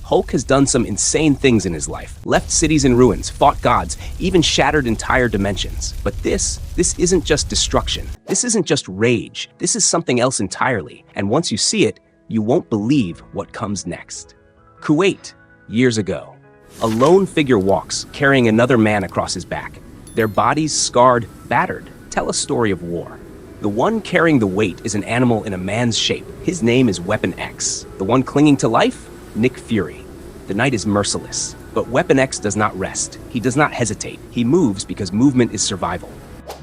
Hulk has done some insane things in his life, left cities in ruins, fought gods, even shattered entire dimensions. But this isn't just destruction. This isn't just rage. This is something else entirely. And once you see it, you won't believe what comes next. Kuwait, years ago. A lone figure walks, carrying another man across his back. Their bodies scarred, battered, tell a story of war. The one carrying the weight is an animal in a man's shape. His name is Weapon X. The one clinging to life? Nick Fury. The night is merciless, but Weapon X does not rest. He does not hesitate. He moves because movement is survival.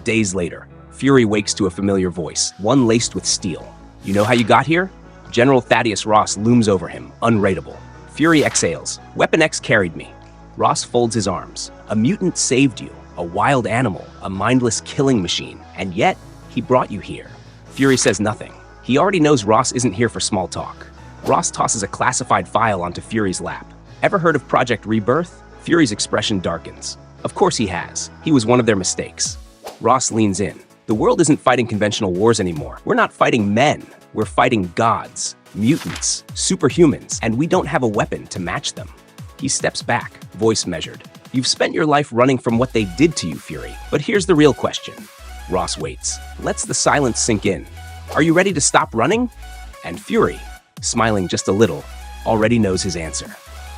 Days later, Fury wakes to a familiar voice, one laced with steel. You know how you got here? General Thaddeus Ross looms over him, unrateable. Fury exhales. Weapon X carried me. Ross folds his arms. A mutant saved you, a wild animal, a mindless killing machine, and yet he brought you here. Fury says nothing. He already knows Ross isn't here for small talk. Ross tosses a classified file onto Fury's lap. Ever heard of Project Rebirth? Fury's expression darkens. Of course he has. He was one of their mistakes. Ross leans in. The world isn't fighting conventional wars anymore. We're not fighting men. We're fighting gods, mutants, superhumans, and we don't have a weapon to match them. He steps back, voice measured. You've spent your life running from what they did to you, Fury. But here's the real question. Ross waits, lets the silence sink in. Are you ready to stop running? And Fury, smiling just a little, already knows his answer.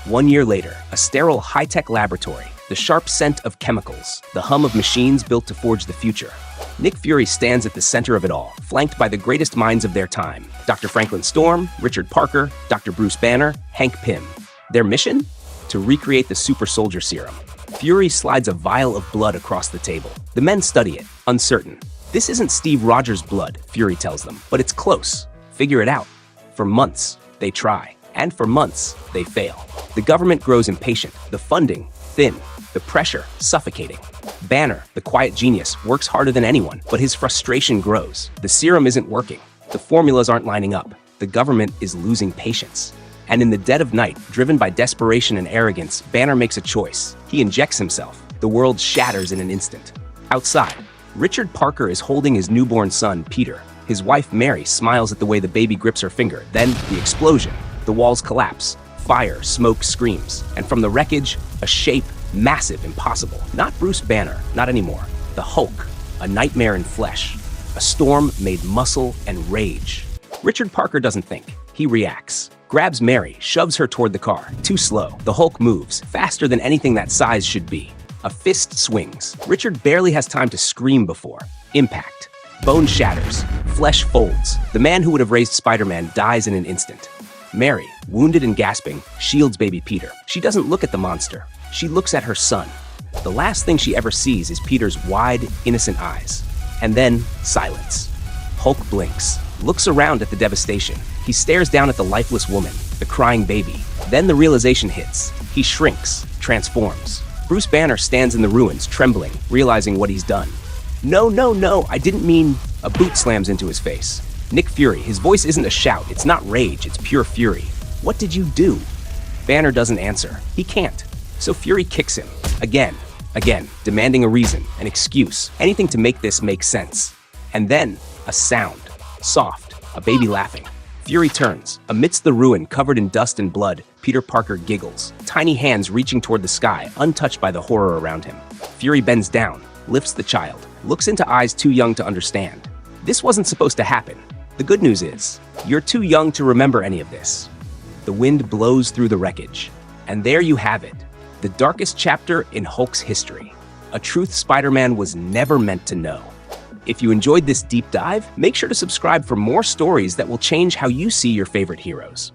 1 year later, a sterile high-tech laboratory, the sharp scent of chemicals, the hum of machines built to forge the future. Nick Fury stands at the center of it all, flanked by the greatest minds of their time. Dr. Franklin Storm, Richard Parker, Dr. Bruce Banner, Hank Pym. Their mission? To recreate the super soldier serum. Fury slides a vial of blood across the table. The men study it, uncertain. This isn't Steve Rogers' blood, Fury tells them, but it's close. Figure it out. For months, they try. And for months, they fail. The government grows impatient, the funding thin, the pressure suffocating. Banner, the quiet genius, works harder than anyone, but his frustration grows. The serum isn't working. The formulas aren't lining up. The government is losing patience. And in the dead of night, driven by desperation and arrogance, Banner makes a choice. He injects himself. The world shatters in an instant. Outside, Richard Parker is holding his newborn son, Peter. His wife, Mary, smiles at the way the baby grips her finger. Then, the explosion. The walls collapse. Fire, smoke, screams. And from the wreckage, a shape, massive, impossible. Not Bruce Banner, not anymore. The Hulk, a nightmare in flesh. A storm made muscle and rage. Richard Parker doesn't think. He reacts. Grabs Mary, shoves her toward the car. Too slow. The Hulk moves, faster than anything that size should be. A fist swings. Richard barely has time to scream before. Impact. Bone shatters. Flesh folds. The man who would have raised Spider-Man dies in an instant. Mary, wounded and gasping, shields baby Peter. She doesn't look at the monster. She looks at her son. The last thing she ever sees is Peter's wide, innocent eyes. And then, silence. Hulk blinks, looks around at the devastation. He stares down at the lifeless woman, the crying baby. Then the realization hits. He shrinks, transforms. Bruce Banner stands in the ruins, trembling, realizing what he's done. No, no, no, I didn't mean... A boot slams into his face. Nick Fury, his voice isn't a shout, it's not rage, it's pure fury. What did you do? Banner doesn't answer. He can't. So Fury kicks him. Again, demanding a reason, an excuse, anything to make this make sense. And then, a sound. Soft, a baby laughing. Fury turns. Amidst the ruin covered in dust and blood, Peter Parker giggles, tiny hands reaching toward the sky, untouched by the horror around him. Fury bends down, lifts the child, looks into eyes too young to understand. This wasn't supposed to happen. The good news is, you're too young to remember any of this. The wind blows through the wreckage. And there you have it, the darkest chapter in Hulk's history. A truth Spider-Man was never meant to know. If you enjoyed this deep dive, make sure to subscribe for more stories that will change how you see your favorite heroes.